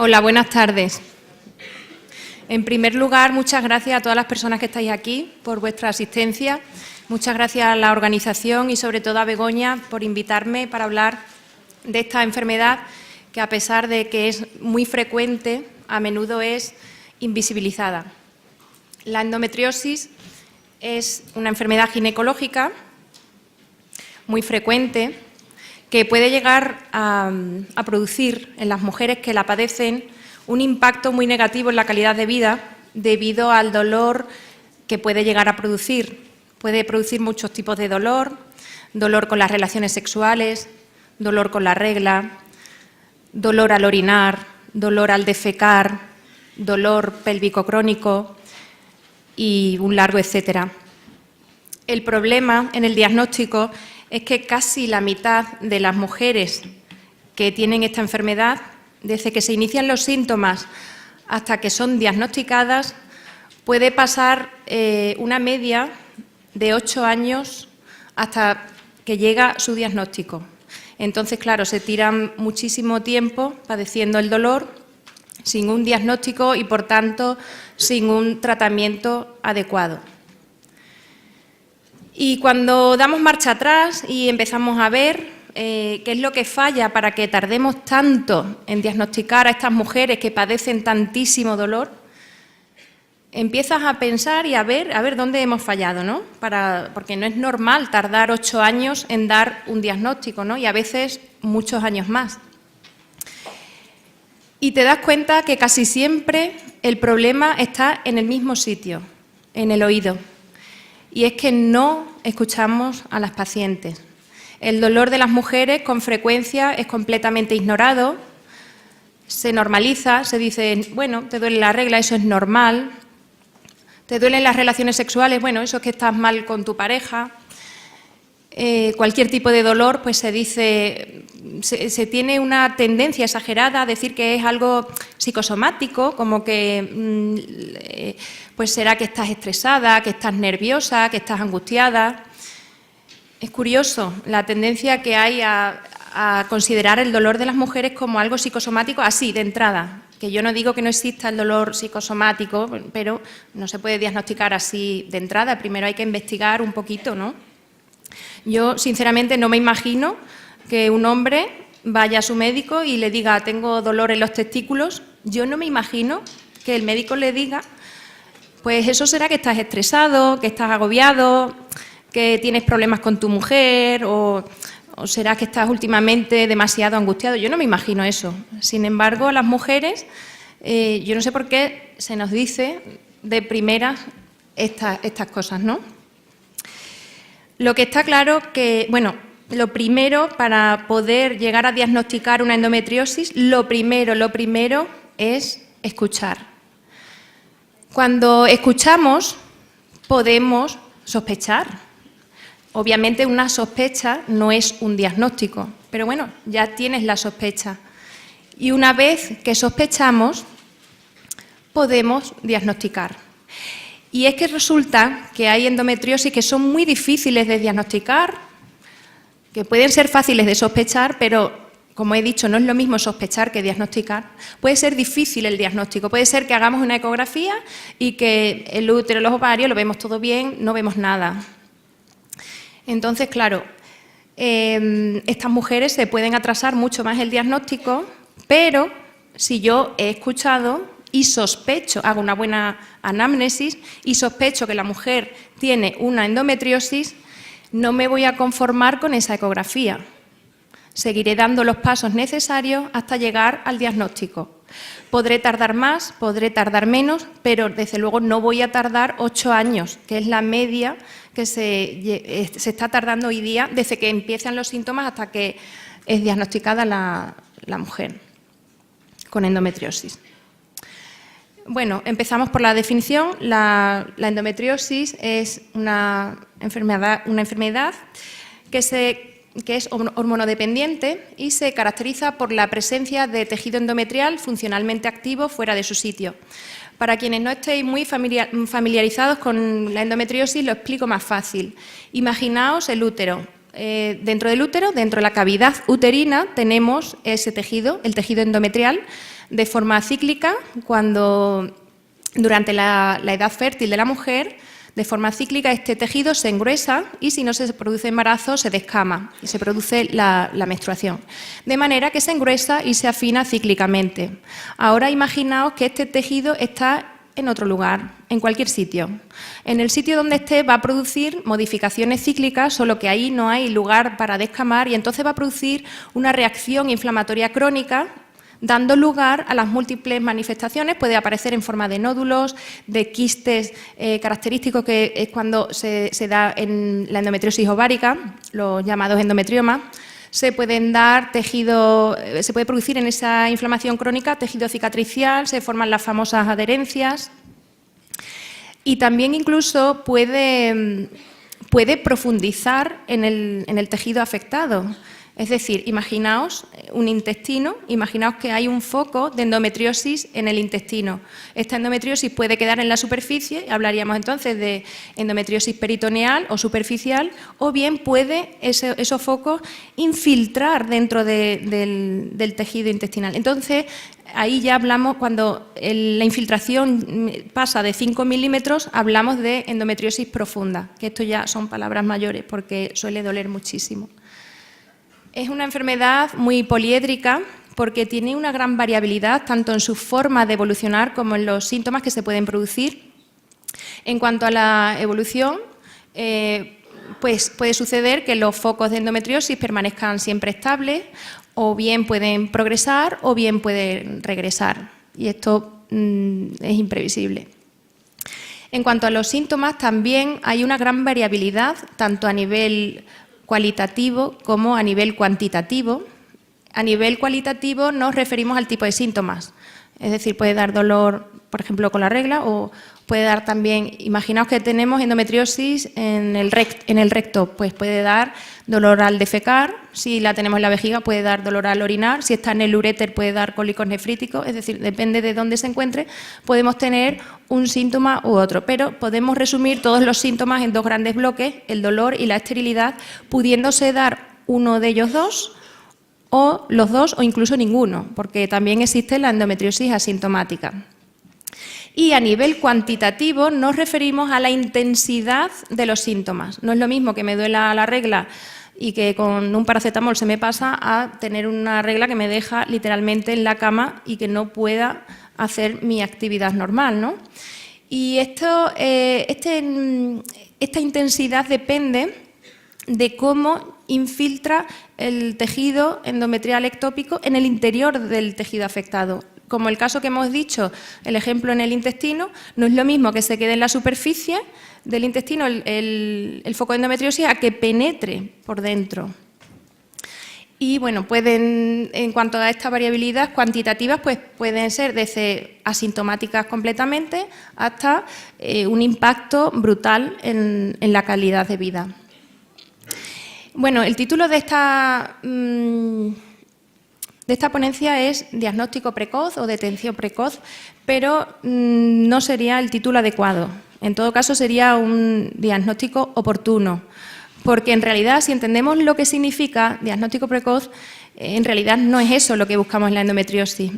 Hola, buenas tardes. En primer lugar, muchas gracias a todas las personas que estáis aquí por vuestra asistencia. Muchas gracias a la organización y sobre todo a Begoña por invitarme para hablar de esta enfermedad que, a pesar de que es muy frecuente, a menudo es invisibilizada. La endometriosis es una enfermedad ginecológica muy frecuente que puede llegar a producir en las mujeres que la padecen un impacto muy negativo en la calidad de vida debido al dolor que puede llegar a producir. Puede producir muchos tipos de dolor, dolor con las relaciones sexuales, dolor con la regla, dolor al orinar, dolor al defecar, dolor pélvico crónico y un largo etcétera. El problema en el diagnóstico es que casi la mitad de las mujeres que tienen esta enfermedad, desde que se inician los síntomas hasta que son diagnosticadas, puede pasar una media de 8 años hasta que llega su diagnóstico. Entonces, claro, se tiran muchísimo tiempo padeciendo el dolor sin un diagnóstico y, por tanto, sin un tratamiento adecuado. Y cuando damos marcha atrás y empezamos a ver qué es lo que falla para que tardemos tanto en diagnosticar a estas mujeres que padecen tantísimo dolor, empiezas a pensar y a ver dónde hemos fallado, ¿no? Porque no es normal tardar 8 años en dar un diagnóstico, ¿no? Y a veces muchos años más. Y te das cuenta que casi siempre el problema está en el mismo sitio, en el oído. Y es que no escuchamos a las pacientes. El dolor de las mujeres con frecuencia es completamente ignorado, se normaliza, se dice, bueno, te duele la regla, eso es normal, te duelen las relaciones sexuales, bueno, eso es que estás mal con tu pareja. Cualquier tipo de dolor, pues se dice, se tiene una tendencia exagerada a decir que es algo psicosomático, como que pues será que estás estresada, que estás nerviosa, que estás angustiada. Es curioso la tendencia que hay a considerar el dolor de las mujeres como algo psicosomático así, de entrada. Que yo no digo que no exista el dolor psicosomático, pero no se puede diagnosticar así de entrada. Primero hay que investigar un poquito, ¿no? Yo, sinceramente, no me imagino que un hombre vaya a su médico y le diga tengo dolor en los testículos. Yo no me imagino que el médico le diga pues eso será que estás estresado, que estás agobiado, que tienes problemas con tu mujer o será que estás últimamente demasiado angustiado. Yo no me imagino eso. Sin embargo, a las mujeres, yo no sé por qué se nos dice de primeras estas cosas, ¿no? Lo que está claro que, bueno, lo primero para poder llegar a diagnosticar una endometriosis, lo primero es escuchar. Cuando escuchamos podemos sospechar. Obviamente una sospecha no es un diagnóstico, pero bueno, ya tienes la sospecha. Y una vez que sospechamos, podemos diagnosticar. Y es que resulta que hay endometriosis que son muy difíciles de diagnosticar, que pueden ser fáciles de sospechar, pero, como he dicho, no es lo mismo sospechar que diagnosticar. Puede ser difícil el diagnóstico, puede ser que hagamos una ecografía y que el útero, los ovarios, lo vemos todo bien, no vemos nada. Entonces, claro, estas mujeres se pueden atrasar mucho más el diagnóstico, pero si yo he escuchado y sospecho, hago una buena anamnesis y sospecho que la mujer tiene una endometriosis, no me voy a conformar con esa ecografía. Seguiré dando los pasos necesarios hasta llegar al diagnóstico. Podré tardar más, podré tardar menos, pero desde luego no voy a tardar 8 años, que es la media que se está tardando hoy día desde que empiezan los síntomas hasta que es diagnosticada la mujer con endometriosis. Bueno, empezamos por la definición. La endometriosis es una enfermedad que es hormonodependiente y se caracteriza por la presencia de tejido endometrial funcionalmente activo fuera de su sitio. Para quienes no estéis muy familiarizados con la endometriosis, lo explico más fácil. Imaginaos el útero. dentro del útero, dentro de la cavidad uterina, tenemos ese tejido, el tejido endometrial, de forma cíclica, durante la edad fértil de la mujer, de forma cíclica este tejido se engruesa y si no se produce embarazo se descama y se produce la menstruación. De manera que se engruesa y se afina cíclicamente. Ahora imaginaos que este tejido está en otro lugar, en cualquier sitio. En el sitio donde esté va a producir modificaciones cíclicas, solo que ahí no hay lugar para descamar y entonces va a producir una reacción inflamatoria crónica, dando lugar a las múltiples manifestaciones. Puede aparecer en forma de nódulos, de quistes característicos, que es cuando se da en la endometriosis ovárica, los llamados endometriomas. Se pueden dar tejido, se puede producir en esa inflamación crónica tejido cicatricial, se forman las famosas adherencias y también incluso puede profundizar en el tejido afectado. Es decir, imaginaos un intestino, imaginaos que hay un foco de endometriosis en el intestino. Esta endometriosis puede quedar en la superficie, hablaríamos entonces de endometriosis peritoneal o superficial, o bien puede esos focos infiltrar dentro del tejido intestinal. Entonces, ahí ya hablamos, cuando la infiltración pasa de 5 milímetros, hablamos de endometriosis profunda, que esto ya son palabras mayores porque suele doler muchísimo. Es una enfermedad muy poliédrica porque tiene una gran variabilidad tanto en su forma de evolucionar como en los síntomas que se pueden producir. En cuanto a la evolución, pues puede suceder que los focos de endometriosis permanezcan siempre estables, o bien pueden progresar o bien pueden regresar, y esto es imprevisible. En cuanto a los síntomas, también hay una gran variabilidad, tanto a nivel cualitativo como a nivel cuantitativo. A nivel cualitativo nos referimos al tipo de síntomas, es decir, puede dar dolor, por ejemplo, con la regla, o puede dar también, imaginaos que tenemos endometriosis en el recto, pues puede dar dolor al defecar, si la tenemos en la vejiga puede dar dolor al orinar, si está en el uréter puede dar cólicos nefríticos, es decir, depende de dónde se encuentre, podemos tener un síntoma u otro, pero podemos resumir todos los síntomas en dos grandes bloques, el dolor y la esterilidad, pudiéndose dar uno de ellos dos, o los dos o incluso ninguno, porque también existe la endometriosis asintomática. Y a nivel cuantitativo nos referimos a la intensidad de los síntomas. No es lo mismo que me duela la regla y que con un paracetamol se me pasa a tener una regla que me deja literalmente en la cama y que no pueda hacer mi actividad normal, ¿no? Y esta intensidad depende de cómo infiltra el tejido endometrial ectópico en el interior del tejido afectado. Como el caso que hemos dicho, el ejemplo en el intestino, no es lo mismo que se quede en la superficie del intestino el foco de endometriosis a que penetre por dentro. Y bueno, en cuanto a esta variabilidad cuantitativas, pues pueden ser desde asintomáticas completamente hasta un impacto brutal en la calidad de vida. Bueno, el título de esta ponencia es diagnóstico precoz o detención precoz, pero no sería el título adecuado. En todo caso, sería un diagnóstico oportuno, porque en realidad, si entendemos lo que significa diagnóstico precoz, en realidad no es eso lo que buscamos en la endometriosis.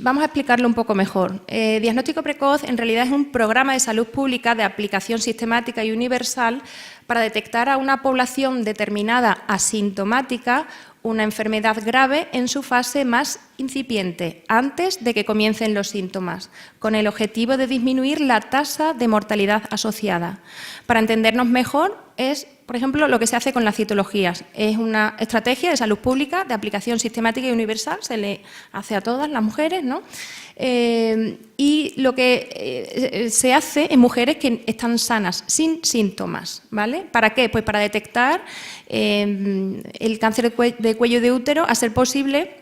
Vamos a explicarlo un poco mejor. Diagnóstico precoz en realidad es un programa de salud pública de aplicación sistemática y universal para detectar a una población determinada asintomática una enfermedad grave en su fase más incipiente, antes de que comiencen los síntomas, con el objetivo de disminuir la tasa de mortalidad asociada. Para entendernos mejor, es, por ejemplo, lo que se hace con las citologías. Es una estrategia de salud pública de aplicación sistemática y universal, se le hace a todas las mujeres, ¿no? Y lo que se hace en mujeres que están sanas, sin síntomas, ¿vale? ¿Para qué? Pues para detectar el cáncer de cuello de útero, a ser posible,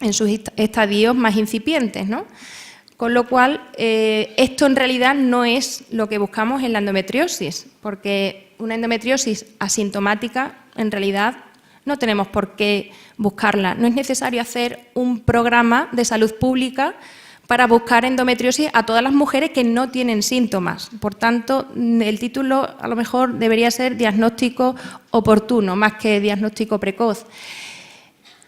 en sus estadios más incipientes, ¿no? Con lo cual, esto en realidad no es lo que buscamos en la endometriosis, porque una endometriosis asintomática, en realidad, no tenemos por qué buscarla. No es necesario hacer un programa de salud pública para buscar endometriosis a todas las mujeres que no tienen síntomas. Por tanto, el título a lo mejor debería ser diagnóstico oportuno, más que diagnóstico precoz.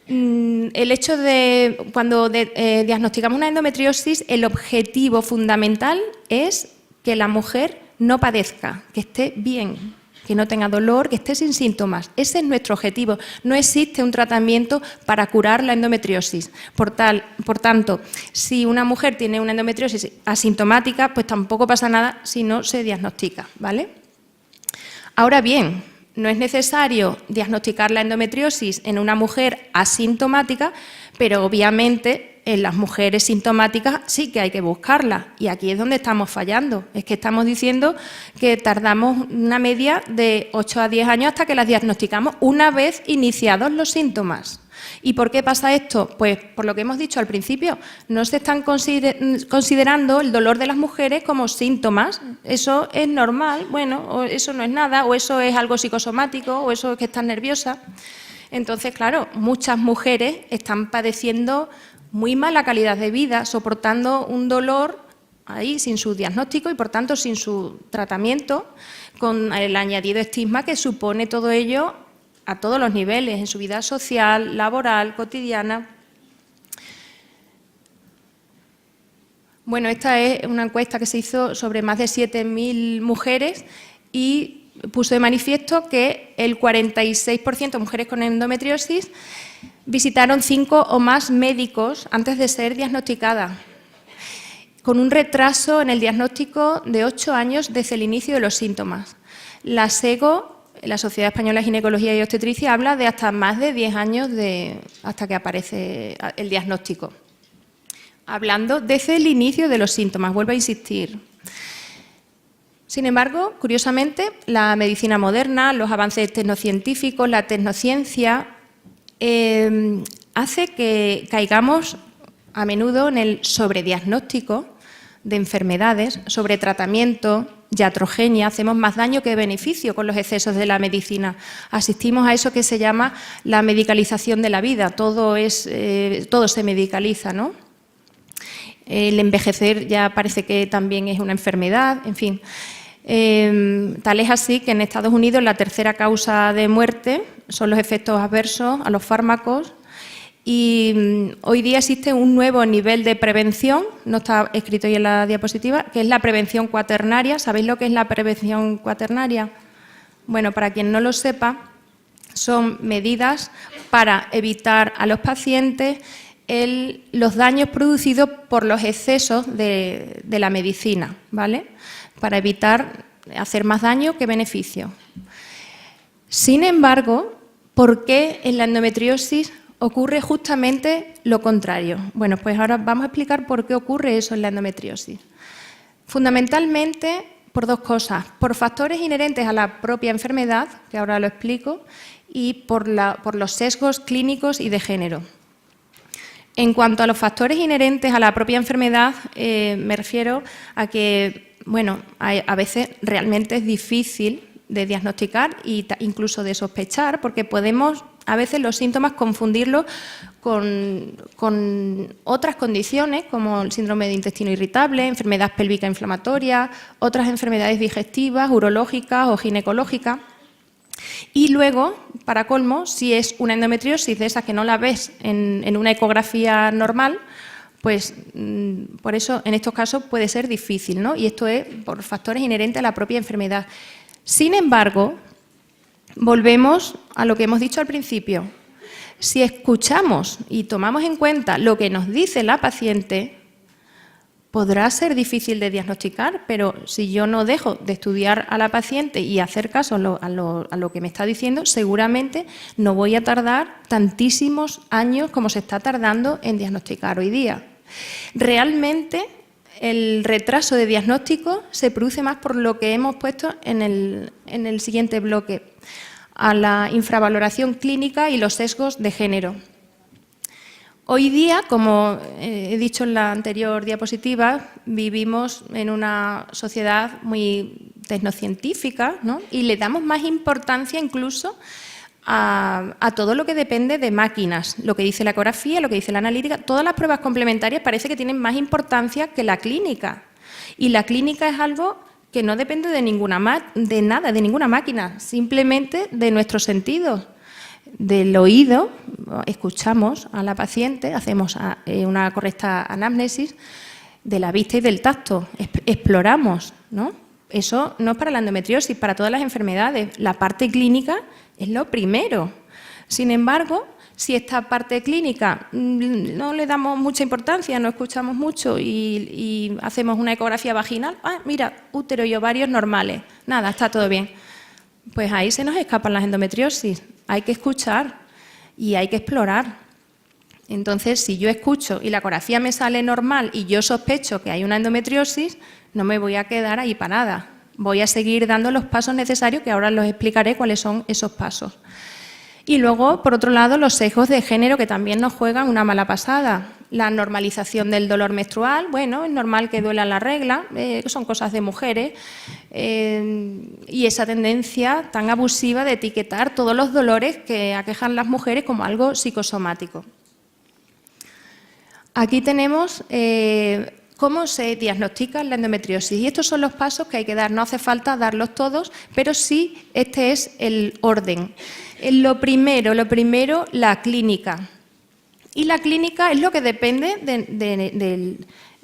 El hecho de, cuando diagnosticamos una endometriosis, el objetivo fundamental es que la mujer no padezca, que esté bien, que no tenga dolor, que esté sin síntomas. Ese es nuestro objetivo. No existe un tratamiento para curar la endometriosis. Por tanto, si una mujer tiene una endometriosis asintomática, pues tampoco pasa nada si no se diagnostica, ¿vale? Ahora bien, no es necesario diagnosticar la endometriosis en una mujer asintomática, pero obviamente en las mujeres sintomáticas sí que hay que buscarla. Y aquí es donde estamos fallando. Es que estamos diciendo que tardamos una media de 8 a 10 años hasta que las diagnosticamos una vez iniciados los síntomas. ¿Y por qué pasa esto? Pues por lo que hemos dicho al principio, no se están considerando el dolor de las mujeres como síntomas. Eso es normal, bueno, o eso no es nada, o eso es algo psicosomático, o eso es que estás nerviosa. Entonces, claro, muchas mujeres están padeciendo muy mala calidad de vida, soportando un dolor ahí sin su diagnóstico y, por tanto, sin su tratamiento, con el añadido estigma que supone todo ello a todos los niveles, en su vida social, laboral, cotidiana. Bueno, esta es una encuesta que se hizo sobre más de 7.000 mujeres y puso de manifiesto que el 46% de mujeres con endometriosis visitaron 5 o más médicos antes de ser diagnosticadas, con un retraso en el diagnóstico de 8 años desde el inicio de los síntomas. La SEGO, la Sociedad Española de Ginecología y Obstetricia, habla de hasta más de 10 años hasta que aparece el diagnóstico. Hablando desde el inicio de los síntomas, vuelvo a insistir. Sin embargo, curiosamente, la medicina moderna, los avances tecnocientíficos, la tecnociencia, hace que caigamos a menudo en el sobrediagnóstico de enfermedades, sobretratamiento, iatrogenia. Hacemos más daño que beneficio con los excesos de la medicina. Asistimos a eso que se llama la medicalización de la vida. Todo se medicaliza, ¿no? El envejecer ya parece que también es una enfermedad, en fin. Tal es así que en Estados Unidos la tercera causa de muerte son los efectos adversos a los fármacos y hoy día existe un nuevo nivel de prevención, no está escrito ahí en la diapositiva, que es la prevención cuaternaria. ¿Sabéis lo que es la prevención cuaternaria? Bueno, para quien no lo sepa, son medidas para evitar a los pacientes los daños producidos por los excesos de la medicina, ¿vale? Para evitar hacer más daño que beneficio. Sin embargo, ¿por qué en la endometriosis ocurre justamente lo contrario? Bueno, pues ahora vamos a explicar por qué ocurre eso en la endometriosis. Fundamentalmente por dos cosas, por factores inherentes a la propia enfermedad, que ahora lo explico, y por los sesgos clínicos y de género. En cuanto a los factores inherentes a la propia enfermedad, me refiero a que, bueno, a veces realmente es difícil de diagnosticar e incluso de sospechar, porque podemos a veces los síntomas confundirlos con otras condiciones, como el síndrome de intestino irritable, enfermedad pélvica inflamatoria, otras enfermedades digestivas, urológicas o ginecológicas. Y luego, para colmo, si es una endometriosis de esas que no la ves en una ecografía normal, pues por eso en estos casos puede ser difícil, ¿no? Y esto es por factores inherentes a la propia enfermedad. Sin embargo, volvemos a lo que hemos dicho al principio. Si escuchamos y tomamos en cuenta lo que nos dice la paciente, podrá ser difícil de diagnosticar, pero si yo no dejo de estudiar a la paciente y hacer caso a lo que me está diciendo, seguramente no voy a tardar tantísimos años como se está tardando en diagnosticar hoy día. Realmente el retraso de diagnóstico se produce más por lo que hemos puesto en el siguiente bloque, a la infravaloración clínica y los sesgos de género. Hoy día, como he dicho en la anterior diapositiva, vivimos en una sociedad muy tecnocientífica, ¿no? Y le damos más importancia incluso a todo lo que depende de máquinas, lo que dice la ecografía, lo que dice la analítica. Todas las pruebas complementarias parece que tienen más importancia que la clínica. Y la clínica es algo que no depende de ninguna máquina, simplemente de nuestros sentidos. Del oído, escuchamos a la paciente, hacemos una correcta anamnesis, de la vista y del tacto, exploramos, ¿no? Eso no es para la endometriosis, para todas las enfermedades. La parte clínica es lo primero. Sin embargo, si esta parte clínica no le damos mucha importancia, no escuchamos mucho y hacemos una ecografía vaginal, mira, útero y ovarios normales, nada, está todo bien. Pues ahí se nos escapan las endometriosis. Hay que escuchar y hay que explorar. Entonces, si yo escucho y la ecografía me sale normal y yo sospecho que hay una endometriosis, no me voy a quedar ahí parada. Voy a seguir dando los pasos necesarios, que ahora los explicaré cuáles son esos pasos. Y luego, por otro lado, los sesgos de género, que también nos juegan una mala pasada. La normalización del dolor menstrual, bueno, es normal que duela la regla, son cosas de mujeres, y esa tendencia tan abusiva de etiquetar todos los dolores que aquejan las mujeres como algo psicosomático. Aquí tenemos cómo se diagnostica la endometriosis, y estos son los pasos que hay que dar. No hace falta darlos todos, pero sí este es el orden. Lo primero, la clínica. Y la clínica es lo que depende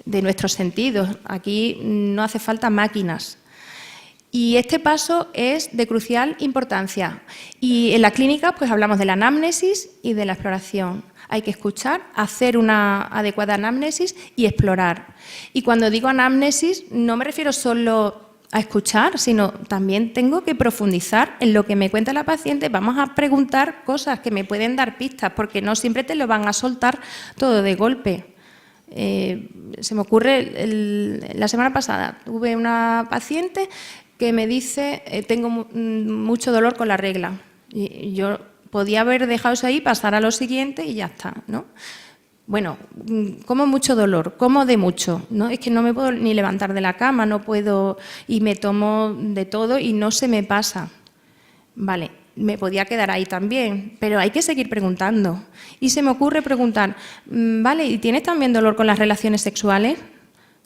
de nuestros sentidos. Aquí no hace falta máquinas. Y este paso es de crucial importancia. Y en la clínica pues hablamos de la anamnesis y de la exploración. Hay que escuchar, hacer una adecuada anamnesis y explorar. Y cuando digo anamnesis no me refiero solo a escuchar, sino también tengo que profundizar en lo que me cuenta la paciente. Vamos a preguntar cosas que me pueden dar pistas, porque no siempre te lo van a soltar todo de golpe. Se me ocurre, la semana pasada tuve una paciente que me dice tengo mucho dolor con la regla. Y yo podía haber dejado eso ahí, pasar a lo siguiente y ya está, ¿no? Bueno, como mucho dolor, como de mucho, ¿no? Es que no me puedo ni levantar de la cama, no puedo, y me tomo de todo y no se me pasa. Vale, me podía quedar ahí también, pero hay que seguir preguntando. Y se me ocurre preguntar, vale, ¿y tienes también dolor con las relaciones sexuales?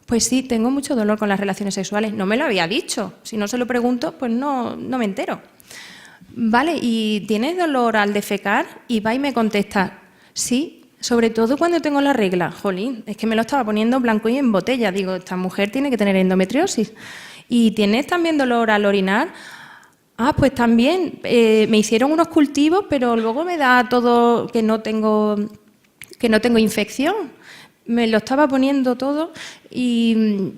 Pues sí, tengo mucho dolor con las relaciones sexuales. No me lo había dicho. Si no se lo pregunto, pues no me entero. Vale, ¿y tienes dolor al defecar? Y va y me contesta, sí. Sobre todo cuando tengo la regla. Jolín, es que me lo estaba poniendo blanco y en botella. Digo, esta mujer tiene que tener endometriosis. ¿Y tienes también dolor al orinar? Pues también. Me hicieron unos cultivos, pero luego me da todo que no tengo infección. Me lo estaba poniendo todo y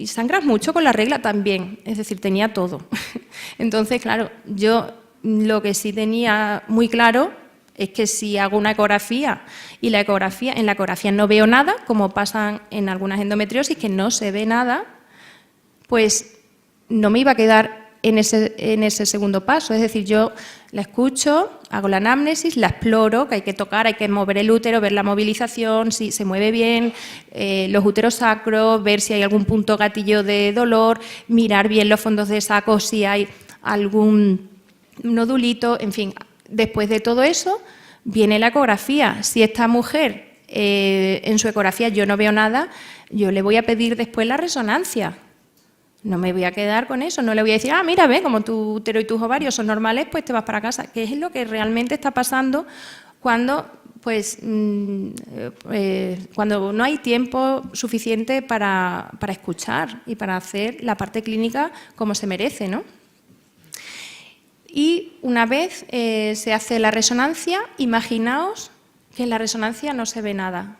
sangras mucho con la regla también. Es decir, tenía todo. Entonces, claro, yo lo que sí tenía muy claro es que si hago una ecografía y en la ecografía no veo nada, como pasa en algunas endometriosis, que no se ve nada, pues no me iba a quedar en ese segundo paso. Es decir, yo la escucho, hago la anamnesis, la exploro, que hay que tocar, hay que mover el útero, ver la movilización, si se mueve bien, los úteros sacros, ver si hay algún punto gatillo de dolor, mirar bien los fondos de saco, si hay algún nodulito, en fin. Después de todo eso, viene la ecografía. Si esta mujer, en su ecografía yo no veo nada, yo le voy a pedir después la resonancia. No me voy a quedar con eso, no le voy a decir, mira, ve, como tu útero y tus ovarios son normales, pues te vas para casa. ¿Qué es lo que realmente está pasando cuando, cuando no hay tiempo suficiente para escuchar y para hacer la parte clínica como se merece, ¿no? Y una vez se hace la resonancia, imaginaos que en la resonancia no se ve nada.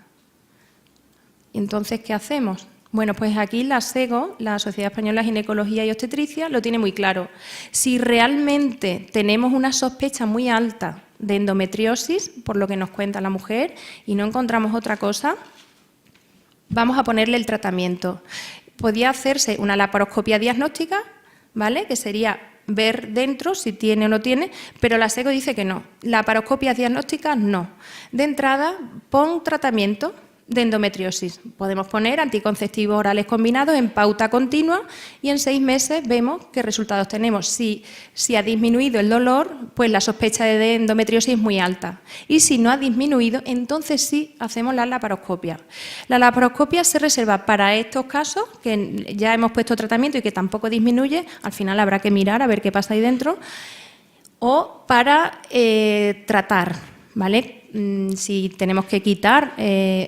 Entonces, ¿qué hacemos? Bueno, pues aquí la SEGO, la Sociedad Española de Ginecología y Obstetricia, lo tiene muy claro. Si realmente tenemos una sospecha muy alta de endometriosis, por lo que nos cuenta la mujer, y no encontramos otra cosa, vamos a ponerle el tratamiento. Podía hacerse una laparoscopia diagnóstica, ¿vale?, que sería ver dentro si tiene o no tiene, pero la SEGO dice que no. Laparoscopias diagnósticas no. De entrada, pon tratamiento. de endometriosis. Podemos poner anticonceptivos orales combinados en pauta continua y en 6 meses vemos qué resultados tenemos. Si ha disminuido el dolor, pues la sospecha de endometriosis es muy alta. Y si no ha disminuido, entonces sí hacemos la laparoscopia. La laparoscopia se reserva para estos casos, que ya hemos puesto tratamiento y que tampoco disminuye, al final habrá que mirar a ver qué pasa ahí dentro, o para tratar, ¿vale? Si tenemos que quitar,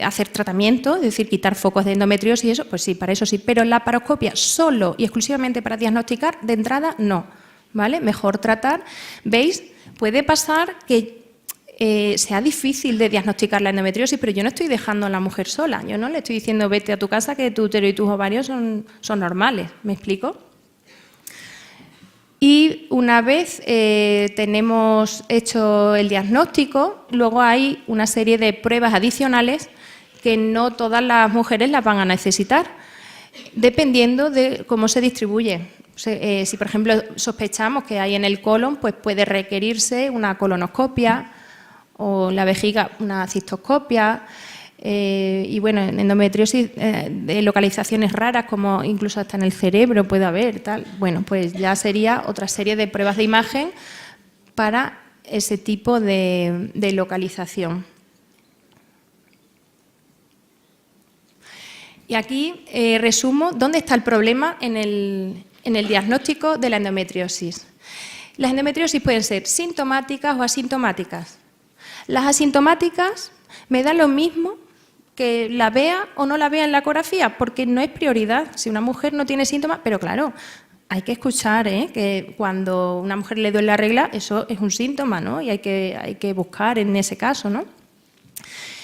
hacer tratamiento, es decir, quitar focos de endometriosis y eso, pues sí, para eso sí. Pero la laparoscopia solo y exclusivamente para diagnosticar, de entrada, no, ¿vale? Mejor tratar. ¿Veis? Puede pasar que sea difícil de diagnosticar la endometriosis, pero yo no estoy dejando a la mujer sola. Yo no le estoy diciendo vete a tu casa que tu útero y tus ovarios son normales. ¿Me explico? Y una vez tenemos hecho el diagnóstico, luego hay una serie de pruebas adicionales que no todas las mujeres las van a necesitar, dependiendo de cómo se distribuye. Si, por ejemplo, sospechamos que hay en el colon, pues puede requerirse una colonoscopia o la vejiga una cistoscopia. Y bueno, en endometriosis de localizaciones raras, como incluso hasta en el cerebro puede haber, tal. Bueno, pues ya sería otra serie de pruebas de imagen para ese tipo de localización. Y aquí resumo dónde está el problema en el diagnóstico de la endometriosis. Las endometriosis pueden ser sintomáticas o asintomáticas. Las asintomáticas me da lo mismo que la vea o no la vea en la ecografía, porque no es prioridad. Si una mujer no tiene síntomas, pero claro, hay que escuchar que cuando a una mujer le duele la regla, eso es un síntoma, ¿no? Y hay que buscar en ese caso, ¿no?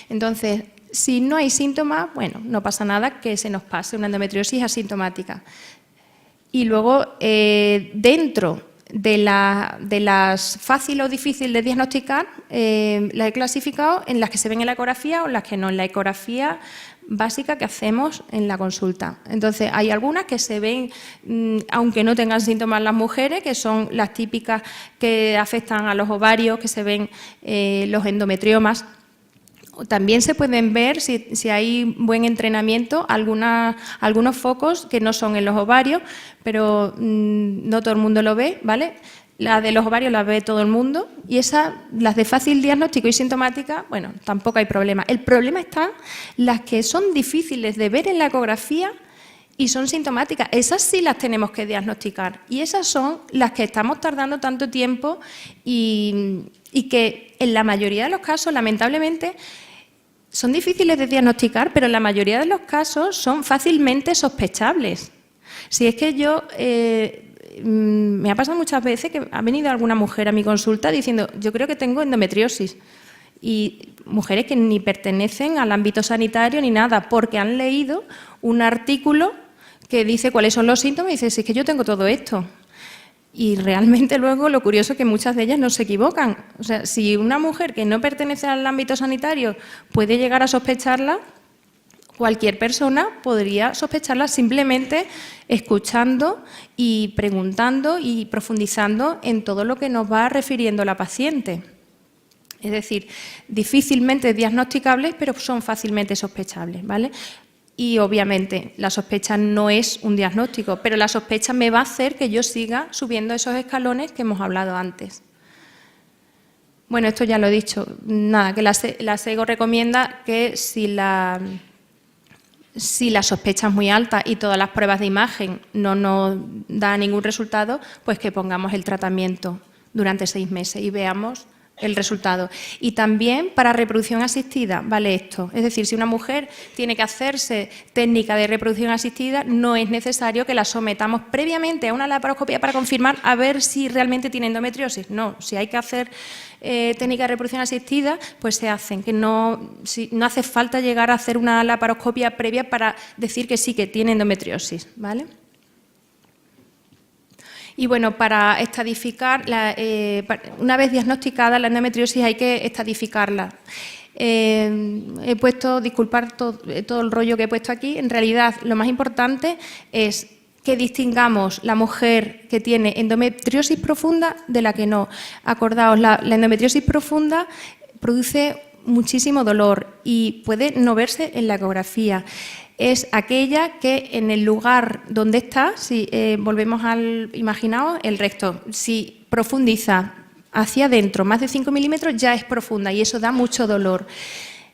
Entonces, si no hay síntomas, bueno, no pasa nada que se nos pase una endometriosis asintomática. Y luego, dentro de las fácil o difícil de diagnosticar, las he clasificado en las que se ven en la ecografía o las que no, en la ecografía básica que hacemos en la consulta. Entonces, hay algunas que se ven, aunque no tengan síntomas las mujeres, que son las típicas que afectan a los ovarios, que se ven los endometriomas. También se pueden ver, si hay buen entrenamiento, algunos focos que no son en los ovarios, pero no todo el mundo lo ve, ¿vale? La de los ovarios la ve todo el mundo y las de fácil diagnóstico y sintomática, bueno, tampoco hay problema. El problema está las que son difíciles de ver en la ecografía y son sintomáticas. Esas sí las tenemos que diagnosticar y esas son las que estamos tardando tanto tiempo y que en la mayoría de los casos, lamentablemente, son difíciles de diagnosticar, pero en la mayoría de los casos son fácilmente sospechables. Si es que me ha pasado muchas veces que ha venido alguna mujer a mi consulta diciendo yo creo que tengo endometriosis y mujeres que ni pertenecen al ámbito sanitario ni nada porque han leído un artículo que dice cuáles son los síntomas y dice si es que yo tengo todo esto. Y realmente luego lo curioso es que muchas de ellas no se equivocan. O sea, si una mujer que no pertenece al ámbito sanitario puede llegar a sospecharla, cualquier persona podría sospecharla simplemente escuchando y preguntando y profundizando en todo lo que nos va refiriendo la paciente. Es decir, difícilmente diagnosticables, pero son fácilmente sospechables, ¿vale? Y obviamente la sospecha no es un diagnóstico, pero la sospecha me va a hacer que yo siga subiendo esos escalones que hemos hablado antes. Bueno, esto ya lo he dicho. Nada, que la SEGO recomienda que si la sospecha es muy alta y todas las pruebas de imagen no nos dan ningún resultado, pues que pongamos el tratamiento durante 6 meses y veamos el resultado. Y también para reproducción asistida vale esto. Es decir, si una mujer tiene que hacerse técnica de reproducción asistida, no es necesario que la sometamos previamente a una laparoscopia para confirmar a ver si realmente tiene endometriosis. No, si hay que hacer técnica de reproducción asistida, pues se hacen. Que no hace falta llegar a hacer una laparoscopia previa para decir que sí que tiene endometriosis, ¿vale? Y bueno, para estadificar, una vez diagnosticada la endometriosis hay que estadificarla. He puesto, disculpar todo el rollo que he puesto aquí, en realidad lo más importante es que distingamos la mujer que tiene endometriosis profunda de la que no. Acordaos, la endometriosis profunda produce muchísimo dolor y puede no verse en la ecografía. Es aquella que en el lugar donde está, si volvemos al, imaginaos, el recto, si profundiza hacia adentro más de 5 milímetros ya es profunda y eso da mucho dolor.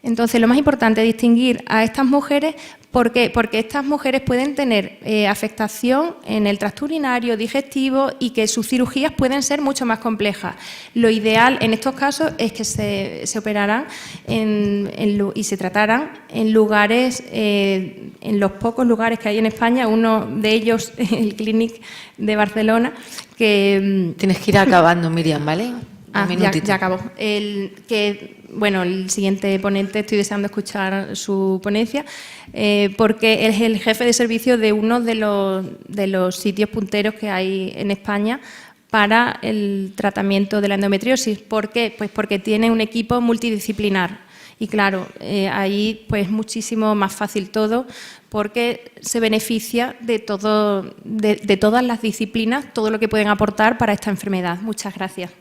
Entonces, lo más importante es distinguir a estas mujeres porque estas mujeres pueden tener afectación en el tracto urinario, digestivo y que sus cirugías pueden ser mucho más complejas. Lo ideal en estos casos es que se operaran y se trataran en lugares, en los pocos lugares que hay en España, uno de ellos el Clínic de Barcelona, que... Tienes que ir acabando, Miriam, ¿vale? Ya acabó. Bueno, el siguiente ponente, estoy deseando escuchar su ponencia, porque es el jefe de servicio de uno de los sitios punteros que hay en España para el tratamiento de la endometriosis. ¿Por qué? Pues porque tiene un equipo multidisciplinar. Y claro, ahí pues muchísimo más fácil todo, porque se beneficia de todas las disciplinas, todo lo que pueden aportar para esta enfermedad. Muchas gracias.